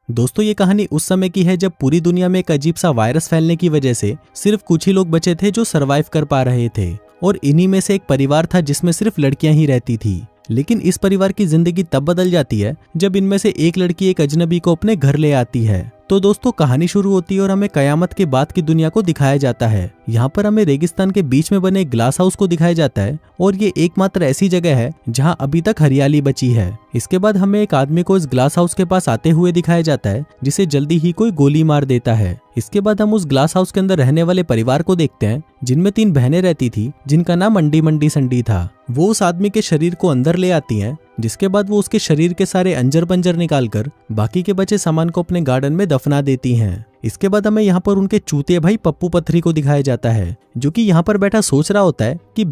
दोस्तों ये कहानी उस समय की है जब पूरी दुनिया में एक अजीब सा वायरस फैलने की वजह से सिर्फ कुछ ही लोग बचे थे जो सरवाइव कर पा रहे थे। और इन्हीं में से एक परिवार था जिसमें सिर्फ लड़कियां ही रहती थी। लेकिन इस परिवार की जिंदगी तब बदल जाती है जब इनमें से एक लड़की एक अजनबी को अपने घर ले आती है। तो दोस्तों कहानी शुरू होती है और हमें कयामत के बाद की दुनिया को दिखाया जाता है। यहाँ पर हमें रेगिस्तान के बीच में बने एक ग्लास हाउस को दिखाया जाता है और ये एकमात्र ऐसी जगह है जहाँ अभी तक हरियाली बची है। इसके बाद हमें एक आदमी को इस ग्लास हाउस के पास आते हुए दिखाया जाता है जिसे जल्दी ही कोई गोली मार देता है। इसके बाद हम उस ग्लास हाउस के अंदर रहने वाले परिवार को देखते हैं जिनमें 3 बहनें रहती थी जिनका नाम अंडी मंडी संडी था। वो उस आदमी के शरीर को अंदर ले आती हैं, जिसके बाद वो उसके शरीर के सारे अंजर पंजर निकालकर बाकी के बचे सामान को अपने गार्डन में दफना देती हैं। इसके बाद हमें यहाँ पर उनके चूतिए भाई पप्पू पथरी को दिखाया जाता है जो कि यहाँ पर बैठा सोच रहा होता है कि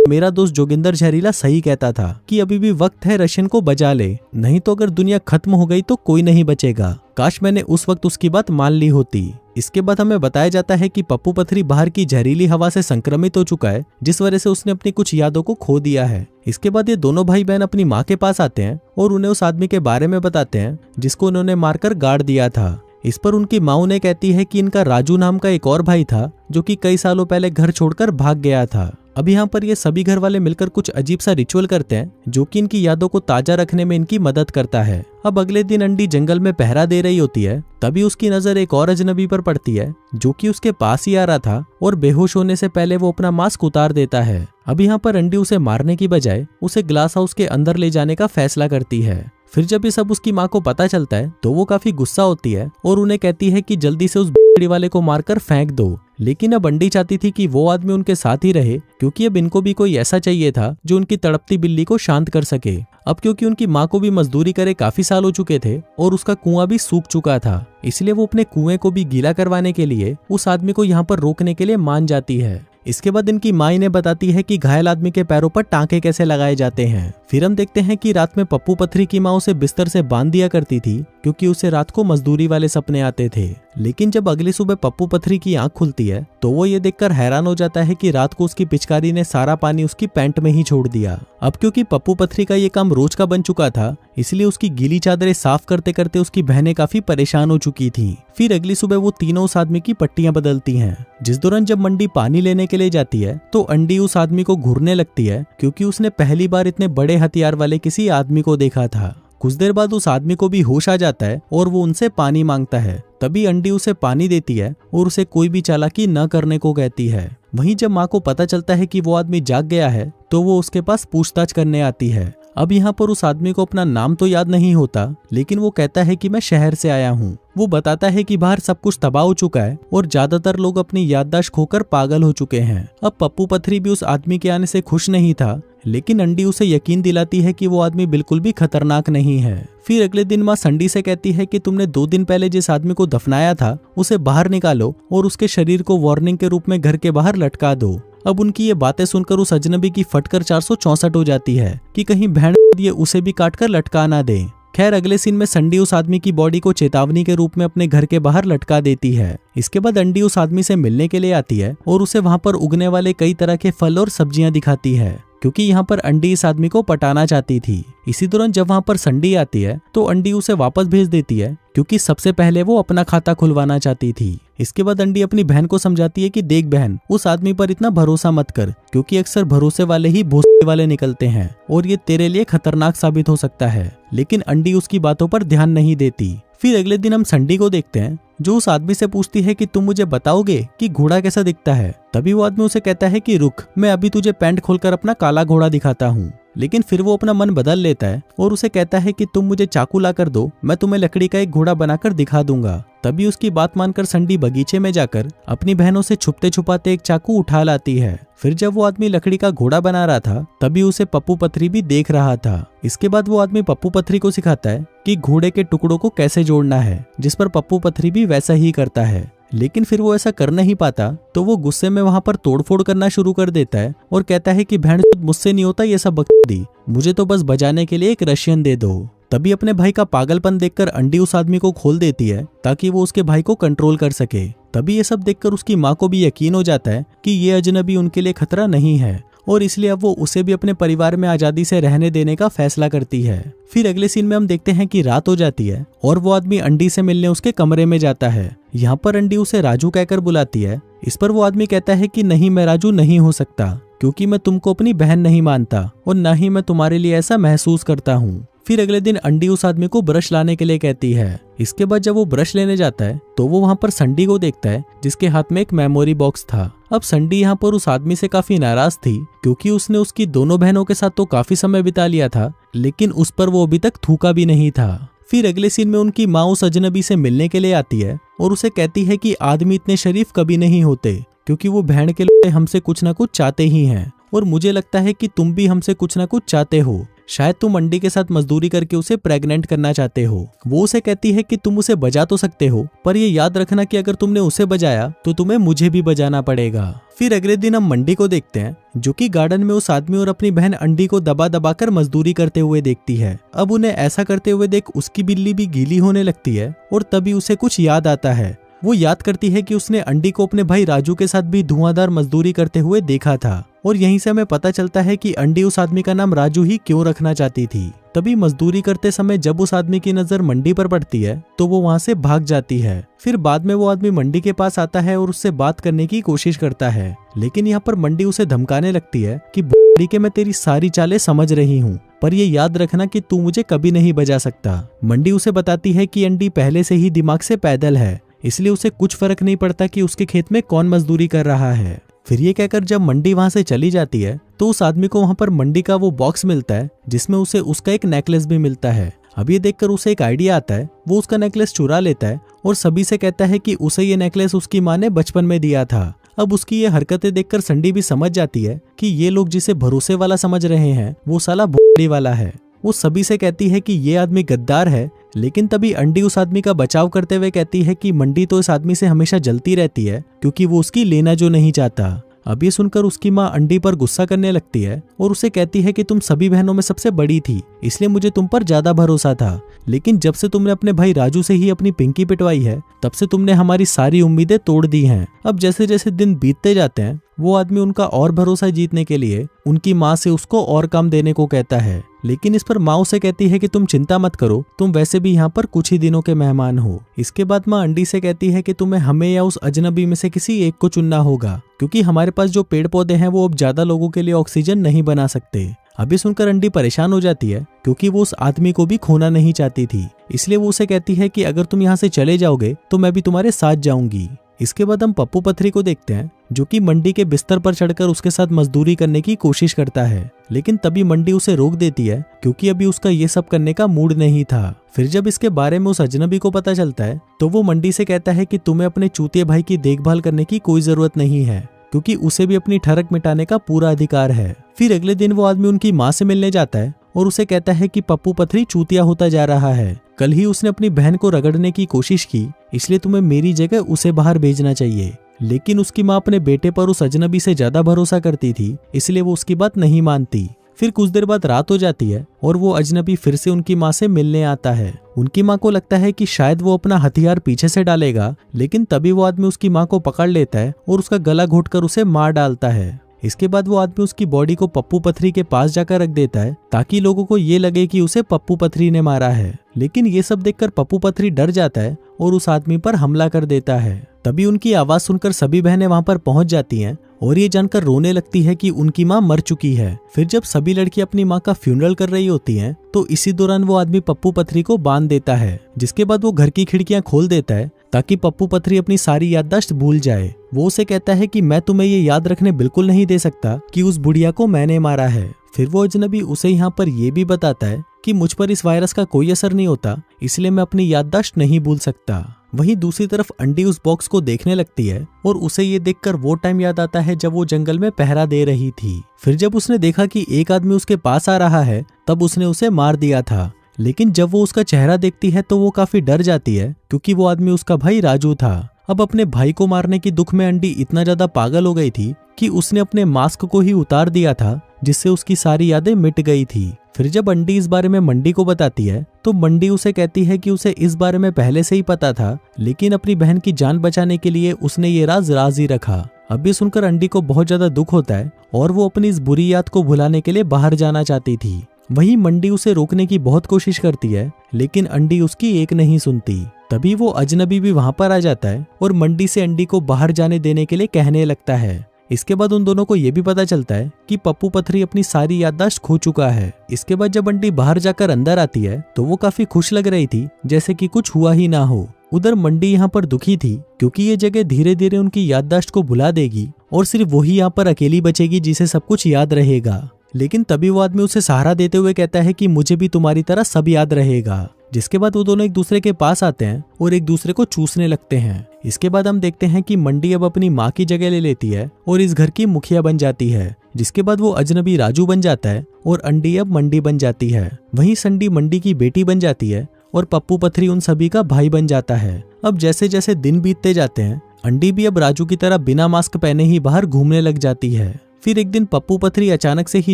मेरा दोस्त जोगिंदर जहरीला सही कहता था कि अभी भी वक्त है रशियन को बजा ले, नहीं तो अगर दुनिया खत्म हो गई तो कोई नहीं बचेगा। काश मैंने उस वक्त उसकी बात मान ली होती। इसके बाद हमें बताया जाता है कि पप्पू पथरी बाहर की जहरीली हवा से संक्रमित हो चुका है, जिस वजह से उसने अपनी कुछ यादों को खो दिया है। इसके बाद ये दोनों भाई बहन अपनी माँ के पास आते हैं और उन्हें उस आदमी के बारे में बताते हैं जिसको उन्होंने मारकर गाड़ दिया था। इस पर उनकी माँ उन्हें कहती है कि इनका राजू नाम का एक और भाई था जो कि कई सालों पहले घर छोड़कर भाग गया था। अब यहाँ पर ये सभी घर वाले मिलकर कुछ अजीब सा रिचुअल करते हैं जो कि इनकी यादों को ताजा रखने में इनकी मदद करता है। अब अगले दिन अंडी जंगल में पहरा दे रही होती है, तभी उसकी नजर एक और अजनबी पर पड़ती है जो कि उसके पास ही आ रहा था और बेहोश होने से पहले वो अपना मास्क उतार देता है। अब यहाँ पर अंडी उसे मारने की बजाय उसे ग्लास हाउस के अंदर ले जाने का फैसला करती है। फिर जब ये सब उसकी माँ को पता चलता है तो वो काफी गुस्सा होती है और उन्हें कहती है कि जल्दी से उस बकरी वाले को मारकर फेंक दो। लेकिन अब अंडी चाहती थी कि वो आदमी उनके साथ ही रहे क्योंकि अब इनको भी कोई ऐसा चाहिए था जो उनकी तड़पती बिल्ली को शांत कर सके। अब क्योंकि उनकी माँ को भी मजदूरी करे काफी साल हो चुके थे और उसका कुआं भी सूख चुका था, इसलिए वो अपने कुएं को भी गीला करवाने के लिए उस आदमी को यहाँ पर रोकने के लिए मान जाती है। इसके बाद इनकी माँ इन्हें बताती है कि घायल आदमी के पैरों पर टांके कैसे लगाए जाते हैं। फिर हम देखते हैं कि रात में पप्पू पथरी की माँ उसे बिस्तर से बांध दिया करती थी क्योंकि उसे रात को मजदूरी वाले सपने आते थे। लेकिन जब अगली सुबह पप्पू पथरी की आंख खुलती है तो वो ये देखकर हैरान हो जाता है कि रात को उसकी पिचकारी ने सारा पानी उसकी पैंट में ही छोड़ दिया। अब क्योंकि पप्पू पथरी का ये काम रोज का बन चुका था, इसलिए उसकी गीली चादरें साफ करते करते उसकी बहनें काफी परेशान हो चुकी थी। फिर अगली सुबह वो तीनों उस आदमी की पट्टियां बदलती हैं। जिस दौरान जब मंडी पानी लेने के लिए जाती है तो अंडी उस आदमी को घूरने लगती है क्योंकि उसने पहली बार इतने बड़े हथियार वाले किसी आदमी को देखा था। कुछ देर बाद उस आदमी को भी होश आ जाता है और वो उनसे पानी मांगता है। तभी अंडी उसे पानी देती है और उसे कोई भी चालाकी न करने को कहती है। वहीं जब माँ को पता चलता है कि वो आदमी जाग गया है तो वो उसके पास पूछताछ करने आती है। अब यहाँ पर उस आदमी को अपना नाम तो याद नहीं होता, लेकिन वो कहता है कि मैं शहर से आया हूँ। वो बताता है कि बाहर सब कुछ तबाह हो चुका है और ज्यादातर लोग अपनी याददाश्त खोकर पागल हो चुके हैं। अब पप्पू पथरी भी उस आदमी के आने से खुश नहीं था, लेकिन अंडी उसे यकीन दिलाती है कि वो आदमी बिल्कुल भी खतरनाक नहीं है। फिर अगले दिन माँ संडी से कहती है कि तुमने 2 दिन पहले जिस आदमी को दफनाया था उसे बाहर निकालो और उसके शरीर को वार्निंग के रूप में घर के बाहर लटका दो। अब उनकी ये बातें सुनकर उस अजनबी की फटकर 464 हो जाती है कि कहीं बहन ये उसे भी काटकर लटका ना दे। खैर अगले सीन में संडी उस आदमी की बॉडी को चेतावनी के रूप में अपने घर के बाहर लटका देती है। इसके बाद अंडी उस आदमी से मिलने के लिए आती है और उसे वहां पर उगने वाले कई तरह के फल और सब्जियां दिखाती है क्योंकि यहाँ पर अंडी इस आदमी को पटाना चाहती थी। इसी दौरान जब वहां पर संडी आती है तो अंडी उसे वापस भेज देती है क्योंकि सबसे पहले वो अपना खाता खुलवाना चाहती थी। इसके बाद अंडी अपनी बहन को समझाती है कि देख बहन, उस आदमी पर इतना भरोसा मत कर क्योंकि अक्सर भरोसे वाले ही भोसले वाले निकलते हैं और ये तेरे लिए खतरनाक साबित हो सकता है। लेकिन अंडी उसकी बातों पर ध्यान नहीं देती। फिर अगले दिन हम संडी को देखते हैं जो उस आदमी से पूछती है कि तुम मुझे बताओगे कि घोड़ा कैसा दिखता है। तभी वो आदमी उसे कहता है कि रुक, मैं अभी तुझे पैंट खोलकर अपना काला घोड़ा दिखाता हूँ। लेकिन फिर वो अपना मन बदल लेता है और उसे कहता है कि तुम मुझे चाकू ला कर दो, मैं तुम्हें लकड़ी का एक घोड़ा बनाकर दिखा दूंगा। तभी उसकी बात मानकर संडी बगीचे में जाकर अपनी बहनों से छुपते छुपाते एक चाकू उठा लाती है। फिर जब वो आदमी लकड़ी का घोड़ा बना रहा था तभी उसे पप्पू पथरी भी देख रहा था। इसके बाद वो आदमी पप्पू पथरी को सिखाता है कि घोड़े के टुकड़ों को कैसे जोड़ना है, जिस पर पप्पू पथरी भी वैसा ही करता है। लेकिन फिर वो ऐसा कर नहीं पाता तो वो गुस्से में वहां पर तोड़फोड़ करना शुरू कर देता है और कहता है कि बहन मुझसे नहीं होता ये सब बकचोदी, मुझे तो बस बजाने के लिए एक रशियन दे दो। तभी अपने भाई का पागलपन देखकर अंडी उस आदमी को खोल देती है ताकि वो उसके भाई को कंट्रोल कर सके। तभी ये सब देखकर उसकी माँ को भी यकीन हो जाता है कि ये अजनबी उनके लिए खतरा नहीं है और इसलिए अब वो उसे भी अपने परिवार में आजादी से रहने देने का फैसला करती है। फिर अगले सीन में हम देखते हैं कि रात हो जाती है और वो आदमी अंडी से मिलने उसके कमरे में जाता है। यहाँ पर अंडी उसे राजू कहकर बुलाती है। इस पर वो आदमी कहता है कि नहीं, मैं राजू नहीं हो सकता, क्योंकि मैं तुमको अपनी बहन नहीं मानता और न ही मैं तुम्हारे लिए ऐसा महसूस करता हूँ। फिर अगले दिन अंडी उस आदमी को ब्रश लाने के लिए कहती है। इसके बाद जब वो ब्रश लेने जाता है तो वो वहाँ पर संडी को देखता है, जिसके हाथ में एक मेमोरी बॉक्स था। अब संडी यहाँ पर उस आदमी से काफी नाराज थी, क्योंकि उसने उसकी दोनों बहनों के साथ तो काफी समय बिता लिया था, लेकिन उस पर वो अभी तक थूका भी नहीं था। फिर अगले सीन में उनकी माँ उस अजनबी से मिलने के लिए आती है और उसे कहती है कि आदमी इतने शरीफ कभी नहीं होते, क्योंकि वो बहन के लिए हमसे कुछ ना कुछ चाहते ही हैं, और मुझे लगता है कि तुम भी हमसे कुछ ना कुछ चाहते हो। शायद तुम अंडी के साथ मजदूरी करके उसे प्रेग्नेंट करना चाहते हो। वो उसे कहती है कि तुम उसे बजा तो सकते हो, पर ये याद रखना कि अगर तुमने उसे बजाया तो तुम्हें मुझे भी बजाना पड़ेगा। फिर अगले दिन हम मंडी को देखते हैं, जो कि गार्डन में उस आदमी और अपनी बहन अंडी को दबा दबा कर मजदूरी करते हुए देखती है। अब उन्हें ऐसा करते हुए देख उसकी बिल्ली भी गीली होने लगती है और तभी उसे कुछ याद आता है। वो याद करती है कि उसने अंडी को अपने भाई राजू के साथ भी धुआंधार मजदूरी करते हुए देखा था, और यहीं से हमें पता चलता है कि अंडी उस आदमी का नाम राजू ही क्यों रखना चाहती थी। तभी मजदूरी करते समय जब उस आदमी की नजर मंडी पर पड़ती है तो वो वहाँ से भाग जाती है। फिर बाद में वो आदमी मंडी के पास आता है और उससे बात करने की कोशिश करता है, लेकिन यहाँ पर मंडी उसे धमकाने लगती है कि बुढ़ी के मैं तेरी सारी चालें समझ रही हूँ, पर ये याद रखना कि तू मुझे कभी नहीं बजा सकता। मंडी उसे बताती है कि अंडी पहले से ही दिमाग से पैदल है, इसलिए उसे कुछ फर्क नहीं पड़ता कि उसके खेत में कौन मजदूरी कर रहा है। फिर ये कहकर जब मंडी वहां से चली जाती है तो उस आदमी को वहां पर मंडी का वो बॉक्स मिलता है, जिसमें उसे उसका एक नेकलेस भी मिलता है। अब ये देखकर उसे एक आइडिया आता है, वो उसका नेकलेस चुरा लेता है और सभी से कहता है कि उसे ये नेकलेस उसकी माँ ने बचपन में दिया था। अब उसकी ये हरकतें देखकर संडी भी समझ जाती है कि ये लोग जिसे भरोसे वाला समझ रहे हैं वो साला भोड़ी वाला है। वो सभी से कहती है कि ये आदमी गद्दार है, लेकिन तभी अंडी उस आदमी का बचाव करते हुए कहती है कि मंडी तो इस आदमी से हमेशा जलती रहती है, क्योंकि वो उसकी लेना जो नहीं चाहता। अब ये सुनकर उसकी माँ अंडी पर गुस्सा करने लगती है और उसे कहती है कि तुम सभी बहनों में सबसे बड़ी थी, इसलिए मुझे तुम पर ज्यादा भरोसा था, लेकिन जब से तुमने अपने भाई राजू से ही अपनी पिंकी पिटवाई है तब से तुमने हमारी सारी उम्मीदें तोड़ दी हैं। अब जैसे जैसे दिन बीतते जाते हैं वो आदमी उनका और भरोसा जीतने के लिए उनकी माँ से उसको और काम देने को कहता है, लेकिन इस पर माँ उसे कहती है कि तुम चिंता मत करो, तुम वैसे भी यहाँ पर कुछ ही दिनों के मेहमान हो। इसके बाद माँ अंडी से कहती है कि तुम्हें हमें या उस अजनबी में से किसी एक को चुनना होगा, क्योंकि हमारे पास जो पेड़ पौधे हैं वो अब ज्यादा लोगों के लिए ऑक्सीजन नहीं बना सकते। अभी सुनकर अंडी परेशान हो जाती है, क्योंकि वो उस आदमी को भी खोना नहीं चाहती थी, इसलिए वो उसे कहती है कि अगर तुम यहाँ से चले जाओगे तो मैं भी तुम्हारे साथ जाऊंगी। इसके बाद हम पप्पू पथरी को देखते हैं, जो कि मंडी के बिस्तर पर चढ़कर उसके साथ मजदूरी करने की कोशिश करता है, लेकिन तभी मंडी उसे रोक देती है, क्योंकि अभी उसका ये सब करने का मूड नहीं था। फिर जब इसके बारे में उस अजनबी को पता चलता है तो वो मंडी से कहता है कि तुम्हें अपने चूतिए भाई की देखभाल करने की कोई जरूरत नहीं है, क्योंकि उसे भी अपनी ठरक मिटाने का पूरा अधिकार है। फिर अगले दिन वो आदमी उनकी माँ से मिलने जाता है और उसे कहता है कि पप्पू पथरी चूतिया होता जा रहा है, कल ही उसने अपनी बहन को रगड़ने की कोशिश की, इसलिए तुम्हें मेरी जगह उसे बाहर भेजना चाहिए। लेकिन उसकी माँ अपने बेटे पर उस अजनबी से ज्यादा भरोसा करती थी, इसलिए वो उसकी बात नहीं मानती। फिर कुछ देर बाद रात हो जाती है और वो अजनबी फिर से उनकी माँ से मिलने आता है। उनकी माँ को लगता है कि शायद वो अपना हथियार पीछे से डालेगा, लेकिन तभी वो आदमी उसकी माँ को पकड़ लेता है और उसका गला घोंटकर उसे मार डालता है। इसके बाद वो आदमी उसकी बॉडी को पप्पू पथरी के पास जाकर रख देता है, ताकि लोगों को ये लगे कि उसे पप्पू पथरी ने मारा है। लेकिन ये सब देखकर पप्पू पथरी डर जाता है और उस आदमी पर हमला कर देता है। तभी उनकी आवाज सुनकर सभी बहनें वहां पर पहुंच जाती हैं और ये जानकर रोने लगती है कि उनकी माँ मर चुकी है। फिर जब सभी लड़की अपनी माँ का फ्यूनरल कर रही होती हैं, तो इसी दौरान वो आदमी पप्पू पथरी को बांध देता है, जिसके बाद वो घर की खिड़कियां खोल देता है ताकि पप्पू पथरी अपनी सारी याददाश्त भूल जाए। वो उसे कहता है कि मैं तुम्हें ये याद रखने बिल्कुल नहीं दे सकता कि उस बुढ़िया को मैंने मारा है। फिर वो अजनबी उसे यहाँ पर ये भी बताता है कि मुझ पर इस वायरस का कोई असर नहीं होता, इसलिए मैं अपनी याददाश्त नहीं भूल सकता। वहीं दूसरी तरफ अंडी उस बॉक्स को देखने लगती है और उसे ये देखकर वो टाइम याद आता है जब वो जंगल में पहरा दे रही थी। फिर जब उसने देखा कि एक आदमी उसके पास आ रहा है तब उसने उसे मार दिया था, लेकिन जब वो उसका चेहरा देखती है तो वो काफी डर जाती है, क्योंकि वो आदमी उसका भाई राजू था। अब अपने भाई को मारने की दुख में अंडी इतना ज्यादा पागल हो गई थी कि उसने अपने मास्क को ही उतार दिया था, जिससे उसकी सारी यादें मिट गई थी। फिर जब अंडी इस बारे में मंडी को बताती है तो मंडी उसे कहती है कि उसे इस बारे में पहले से ही पता था, लेकिन अपनी बहन की जान बचाने के लिए उसने ये राज ही रखा। अब ये सुनकर अंडी को बहुत ज्यादा दुख होता है और वो अपनी इस बुरी याद को भुलाने के लिए बाहर जाना चाहती थी। वहीं मंडी उसे रोकने की बहुत कोशिश करती है, लेकिन अंडी उसकी एक नहीं सुनती। तभी वो अजनबी भी वहां पर आ जाता है और मंडी से अंडी को बाहर जाने देने के लिए कहने लगता है। इसके बाद उन दोनों को ये भी पता चलता है कि पप्पू पथरी अपनी सारी याददाश्त खो चुका है। इसके बाद जब अंडी बाहर जाकर अंदर आती है तो वो काफी खुश लग रही थी, जैसे कि कुछ हुआ ही ना हो। उधर मंडी यहाँ पर दुखी थी क्योंकि ये जगह धीरे धीरे उनकी याददाश्त को भुला देगी और सिर्फ वही यहाँ पर अकेली बचेगी जिसे सब कुछ याद रहेगा। लेकिन तभी वो आदमी उसे सहारा देते हुए कहता है कि मुझे भी तुम्हारी तरह सब याद रहेगा। जिसके बाद वो दोनों एक दूसरे के पास आते हैं और एक दूसरे को चूसने लगते हैं। इसके बाद हम देखते हैं कि मंडी अब अपनी माँ की जगह ले लेती है और इस घर की मुखिया बन जाती है। जिसके बाद वो अजनबी राजू बन जाता है और अंडी अब मंडी बन जाती है। वहीं संडी मंडी की बेटी बन जाती है और पप्पू पथरी उन सभी का भाई बन जाता है। अब जैसे जैसे दिन बीतते जाते हैं, अंडी भी अब राजू की तरह बिना मास्क पहने ही बाहर घूमने लग जाती है। फिर एक दिन पप्पू पथरी अचानक से ही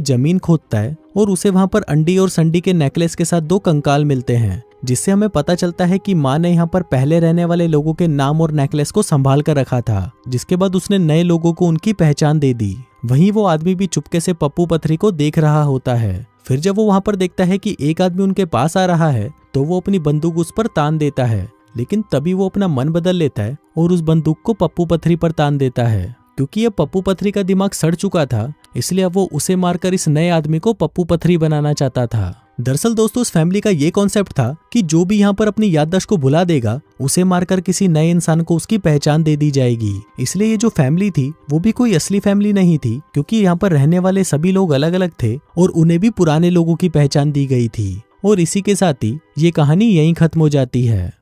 जमीन खोदता है और उसे वहां पर अंडी और संडी के नेकलेस के साथ 2 कंकाल मिलते हैं, जिससे हमें पता चलता है कि माँ ने यहाँ पर पहले रहने वाले लोगों के नाम और नेकलेस को संभाल कर रखा था। जिसके बाद उसने नए लोगों को उनकी पहचान दे दी। वहीं वो आदमी भी चुपके से पप्पू पथरी को देख रहा होता है। फिर जब वो वहां पर देखता है कि एक आदमी उनके पास आ रहा है तो वो अपनी बंदूक उस पर तान देता है, लेकिन तभी वो अपना मन बदल लेता है और उस बंदूक को पप्पू पथरी पर तान देता है। क्योंकि अब पप्पू पथरी का दिमाग सड़ चुका था, इसलिए अब वो उसे मारकर इस नए आदमी को पप्पू पथरी बनाना चाहता था। दरअसल दोस्तों, इस फैमिली का ये कॉन्सेप्ट था कि जो भी यहाँ पर अपनी याददाश्त को भुला देगा, उसे मारकर किसी नए इंसान को उसकी पहचान दे दी जाएगी। इसलिए ये जो फैमिली थी वो भी कोई असली फैमिली नहीं थी, क्योंकि यहाँ पर रहने वाले सभी लोग अलग अलग थे और उन्हें भी पुराने लोगों की पहचान दी गई थी। और इसी के साथ ही ये कहानी यहीं खत्म हो जाती है।